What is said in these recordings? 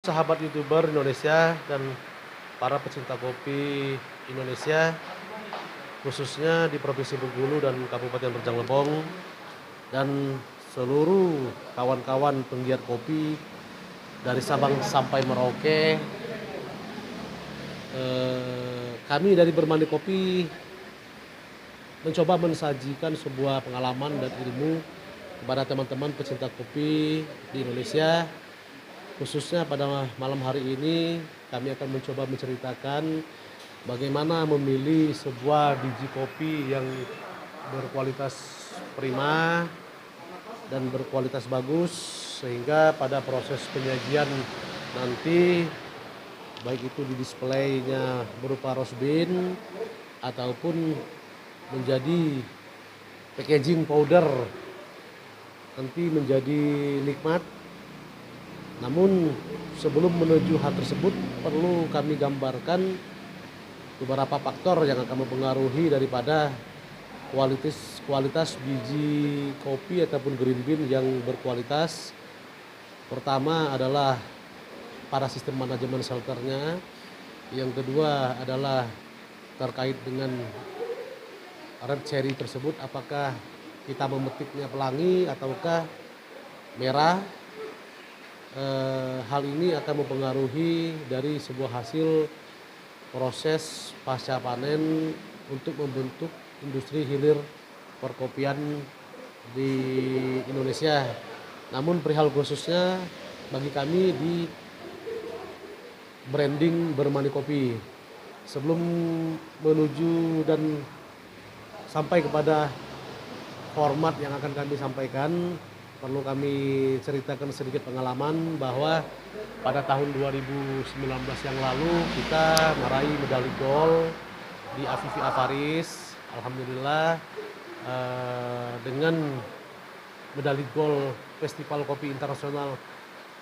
Sahabat YouTuber Indonesia dan para pecinta kopi Indonesia, khususnya di Provinsi Bengkulu dan Kabupaten Rejang Lebong, dan seluruh kawan-kawan penggiat kopi dari Sabang sampai Merauke. Kami dari Bermandi Kopi mencoba mensajikan sebuah pengalaman dan ilmu kepada teman-teman pecinta kopi di Indonesia. Khususnya pada malam hari ini kami akan mencoba menceritakan bagaimana memilih sebuah biji kopi yang berkualitas prima dan berkualitas bagus, sehingga pada proses penyajian nanti baik itu di displaynya berupa roast bean ataupun menjadi packaging powder nanti menjadi nikmat. Namun sebelum menuju hal tersebut perlu kami gambarkan beberapa faktor yang akan mempengaruhi daripada kualitas biji kopi ataupun green bean yang berkualitas. Pertama adalah pada sistem manajemen shelternya. Yang kedua adalah terkait dengan red cherry tersebut, apakah kita memetiknya pelangi ataukah merah. Hal ini akan mempengaruhi dari sebuah hasil proses pasca panen untuk membentuk industri hilir perkopian di Indonesia. Namun perihal khususnya bagi kami di branding Bermandi Kopi, sebelum menuju dan sampai kepada format yang akan kami sampaikan, perlu kami ceritakan sedikit pengalaman bahwa pada tahun 2019 yang lalu kita meraih medali gold di Afifi Avaris. Alhamdulillah, dengan medali gold Festival Kopi Internasional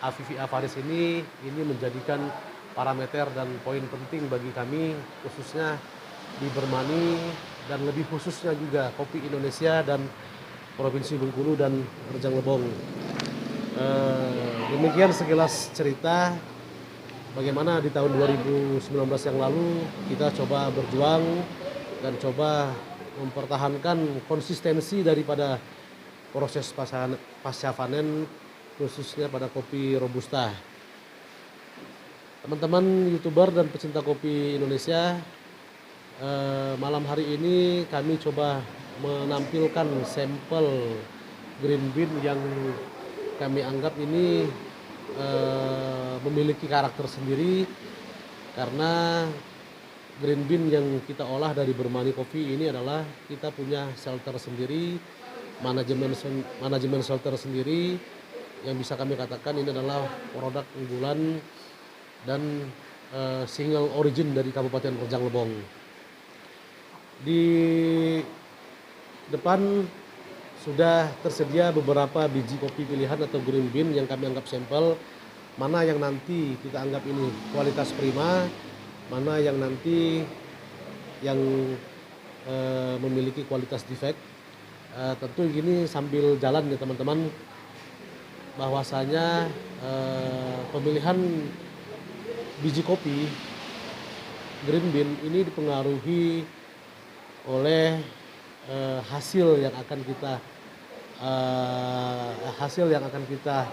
Afifi Avaris ini menjadikan parameter dan poin penting bagi kami, khususnya di Bermani dan lebih khususnya juga kopi Indonesia dan Provinsi Bengkulu dan Rejang Lebong. Demikian sekilas cerita bagaimana di tahun 2019 yang lalu kita coba berjuang dan coba mempertahankan konsistensi daripada proses pasca panen, khususnya pada kopi Robusta. Teman-teman YouTuber dan pecinta kopi Indonesia, malam hari ini kami coba menampilkan sampel green bean yang kami anggap ini memiliki karakter sendiri, karena green bean yang kita olah dari Bermani Kopi ini adalah kita punya shelter sendiri, manajemen shelter sendiri, yang bisa kami katakan ini adalah produk unggulan dan single origin dari Kabupaten Rejang Lebong. Di depan sudah tersedia beberapa biji kopi pilihan atau green bean yang kami anggap sampel, mana yang nanti kita anggap ini kualitas prima, mana yang nanti yang memiliki kualitas defect. Tentu gini sambil jalan ya teman-teman, bahwasanya pemilihan biji kopi green bean ini dipengaruhi oleh hasil yang akan kita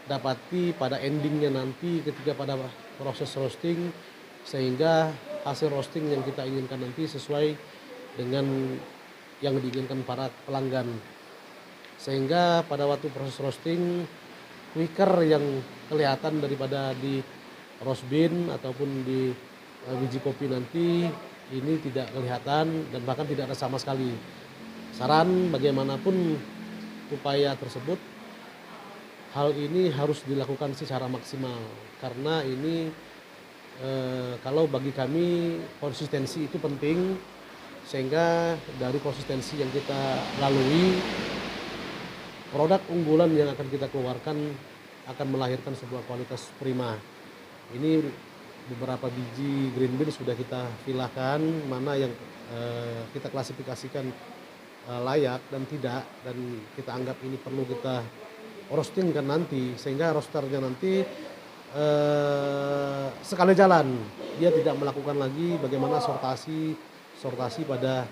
dapati pada endingnya nanti ketika pada proses roasting, sehingga hasil roasting yang kita inginkan nanti sesuai dengan yang diinginkan para pelanggan, sehingga pada waktu proses roasting quicker yang kelihatan daripada di roast bean ataupun di biji kopi nanti ini tidak kelihatan dan bahkan tidak ada sama sekali. Saran bagaimanapun upaya tersebut, hal ini harus dilakukan secara maksimal, karena ini kalau bagi kami konsistensi itu penting, sehingga dari konsistensi yang kita lalui, produk unggulan yang akan kita keluarkan akan melahirkan sebuah kualitas prima. Ini beberapa biji green bean sudah kita pilahkan, mana yang kita klasifikasikan layak dan tidak, dan kita anggap ini perlu kita roasting kan nanti, sehingga roasternya nanti sekali jalan, dia tidak melakukan lagi bagaimana sortasi pada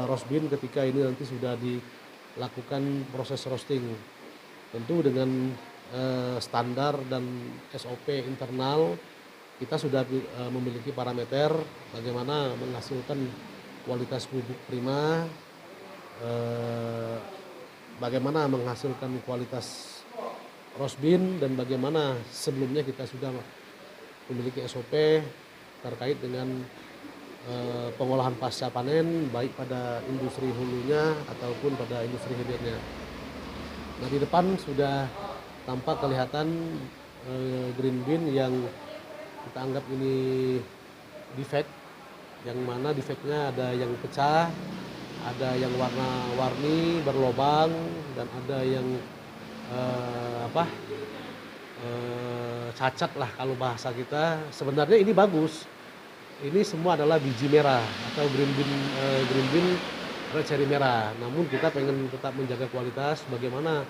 roast bean ketika ini nanti sudah dilakukan proses roasting. Tentu dengan standar dan SOP internal kita sudah memiliki parameter bagaimana menghasilkan kualitas bubuk prima, bagaimana menghasilkan kualitas roast bean, dan bagaimana sebelumnya kita sudah memiliki SOP terkait dengan pengolahan pasca panen baik pada industri hulunya ataupun pada industri hilirnya. Nah, di depan sudah tampak kelihatan green bean yang kita anggap ini defect, yang mana defectnya ada yang pecah, ada yang warna-warni berlobang, dan ada yang cacat lah kalau bahasa kita. Sebenarnya ini bagus, ini semua adalah biji merah atau green bean red cherry merah, namun kita pengen tetap menjaga kualitas. Bagaimana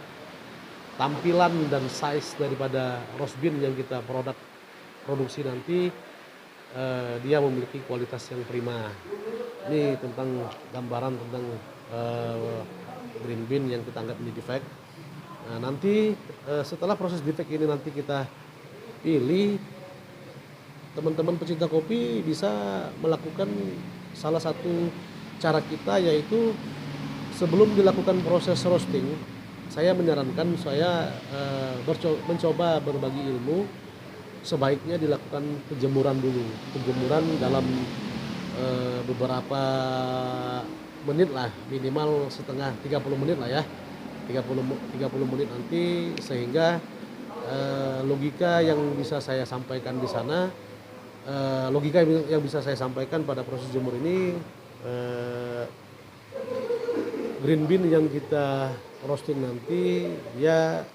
tampilan dan size daripada roast bean yang kita produksi nanti, dia memiliki kualitas yang prima. Ini tentang gambaran tentang green bean yang kita anggap ini defect. Nah, nanti setelah proses defect ini nanti kita pilih, teman-teman pecinta kopi bisa melakukan salah satu cara kita, yaitu sebelum dilakukan proses roasting, saya menyarankan mencoba berbagi ilmu, sebaiknya dilakukan penjemuran dulu, penjemuran dalam beberapa menit lah, minimal 30 menit lah ya, 30 menit nanti, sehingga logika yang bisa saya sampaikan di sana, logika yang bisa saya sampaikan pada proses jemur ini, green bean yang kita roasting nanti, ya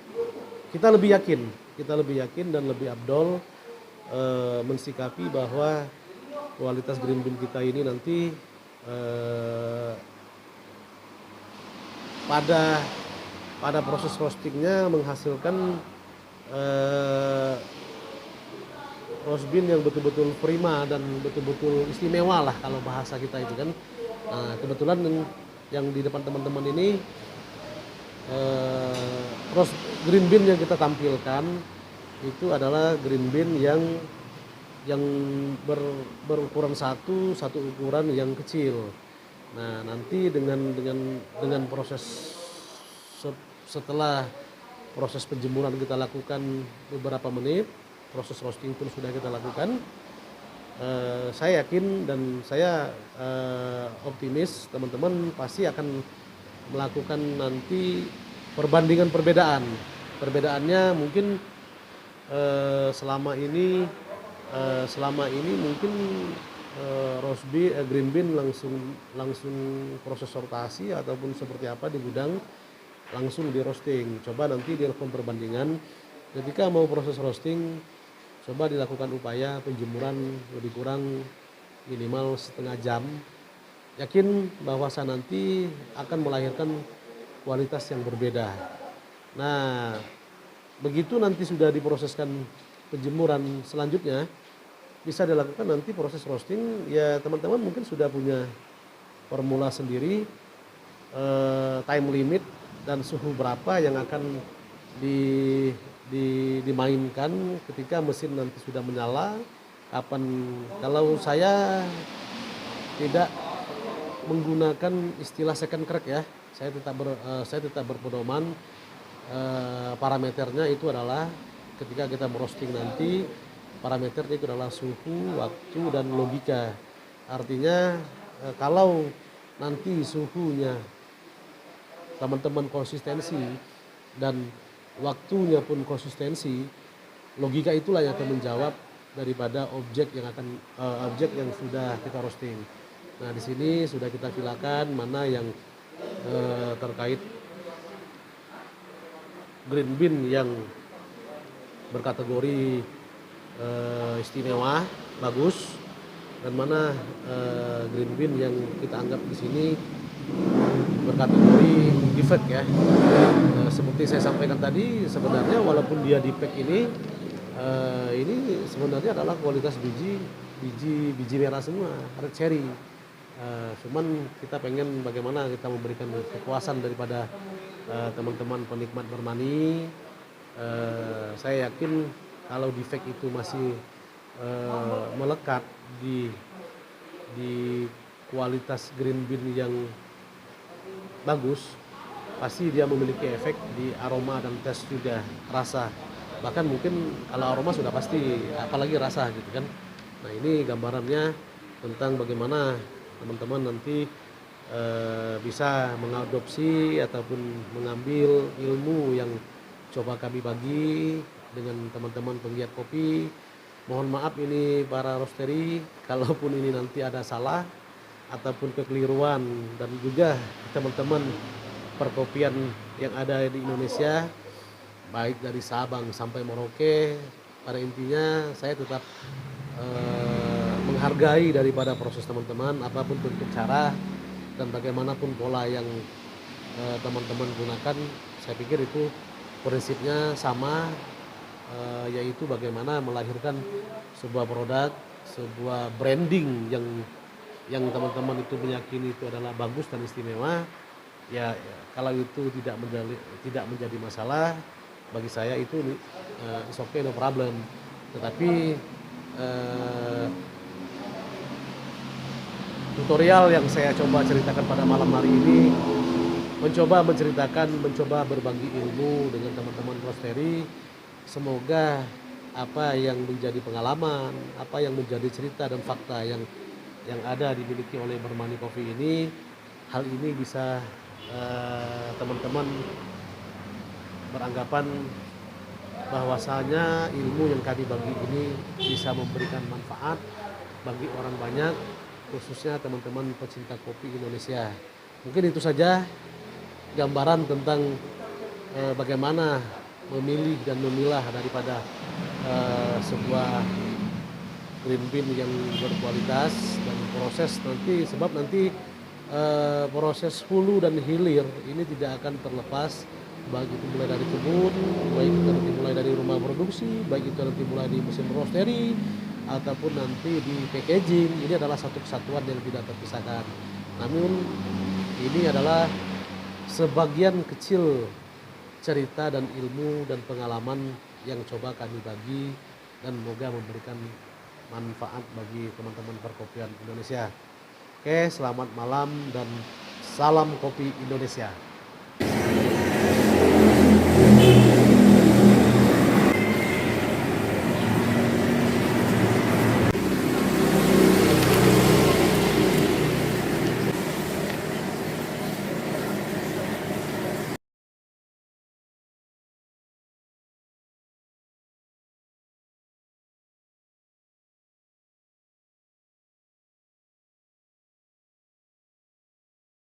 kita lebih yakin dan lebih abdol mensikapi bahwa kualitas green bean kita ini nanti pada proses roastingnya menghasilkan roast bean yang betul-betul prima dan betul-betul istimewa lah kalau bahasa kita itu kan. Nah, kebetulan yang di depan teman-teman ini roast green bean yang kita tampilkan itu adalah green bean yang berukuran satu ukuran yang kecil. Nah, nanti dengan proses setelah proses penjemuran kita lakukan beberapa menit, proses roasting pun sudah kita lakukan, saya yakin dan saya optimis teman-teman pasti akan melakukan nanti perbandingan perbedaannya. Mungkin selama ini mungkin roast bean, green bean langsung proses sortasi ataupun seperti apa di gudang langsung di roasting. Coba nanti dilakukan perbandingan, ketika mau proses roasting coba dilakukan upaya penjemuran lebih kurang minimal setengah jam. Yakin bahwa nanti akan melahirkan kualitas yang berbeda. Nah, begitu nanti sudah diproseskan penjemuran selanjutnya, bisa dilakukan nanti proses roasting. Ya, teman-teman mungkin sudah punya formula sendiri, time limit dan suhu berapa yang akan dimainkan ketika mesin nanti sudah menyala. Kalau saya tidak menggunakan istilah second crack ya, saya tetap berpedoman parameternya itu adalah ketika kita merosting nanti, parameternya itu adalah suhu, waktu, dan logika. Artinya kalau nanti suhunya teman-teman konsistensi dan waktunya pun konsistensi, logika itulah yang akan menjawab daripada objek yang sudah kita roasting. Nah, di sini sudah kita filakan mana yang terkait green bean yang berkategori istimewa, bagus, dan mana green bean yang kita anggap di sini berkategori defect ya. Seperti saya sampaikan tadi, sebenarnya walaupun dia defect ini sebenarnya adalah kualitas biji merah semua, red cherry. Cuman kita pengen bagaimana kita memberikan kepuasan daripada teman-teman penikmat bermani. Saya yakin kalau defect itu masih melekat di kualitas green bean yang bagus, pasti dia memiliki efek di aroma dan tes juga, rasa. Bahkan mungkin kalau aroma sudah pasti, apalagi rasa gitu kan. Nah ini gambarannya tentang bagaimana teman-teman nanti bisa mengadopsi ataupun mengambil ilmu yang coba kami bagi dengan teman-teman penggiat kopi. Mohon maaf ini para roastery, kalaupun ini nanti ada salah ataupun kekeliruan, dan juga teman-teman perkopian yang ada di Indonesia, baik dari Sabang sampai Merauke, pada intinya saya tetap menghargai daripada proses teman-teman, apapun bentuk cara dan bagaimanapun pola yang teman-teman gunakan. Saya pikir itu prinsipnya sama, yaitu bagaimana melahirkan sebuah produk, sebuah branding yang teman-teman itu meyakini itu adalah bagus dan istimewa. Ya, kalau itu tidak menjadi masalah bagi saya, itu it's okay, no problem. Tetapi tutorial yang saya coba ceritakan pada malam hari ini mencoba berbagi ilmu dengan teman-teman roastery. Semoga apa yang menjadi pengalaman, apa yang menjadi cerita dan fakta yang ada dimiliki oleh Bermani Coffee ini, hal ini bisa teman-teman beranggapan bahwasanya ilmu yang kami bagi ini bisa memberikan manfaat bagi orang banyak, khususnya teman-teman pecinta kopi Indonesia. Mungkin itu saja gambaran tentang bagaimana memilih dan memilah daripada sebuah green bean yang berkualitas, dan proses nanti, sebab nanti proses hulu dan hilir ini tidak akan terlepas, baik itu mulai dari kebun, baik itu nanti mulai dari rumah produksi, baik itu nanti mulai di mesin roastery ataupun nanti di packaging. Ini adalah satu kesatuan yang tidak terpisahkan. Namun ini adalah sebagian kecil cerita dan ilmu dan pengalaman yang coba kami bagi, dan semoga memberikan manfaat bagi teman-teman perkopian Indonesia. Oke, selamat malam dan salam kopi Indonesia.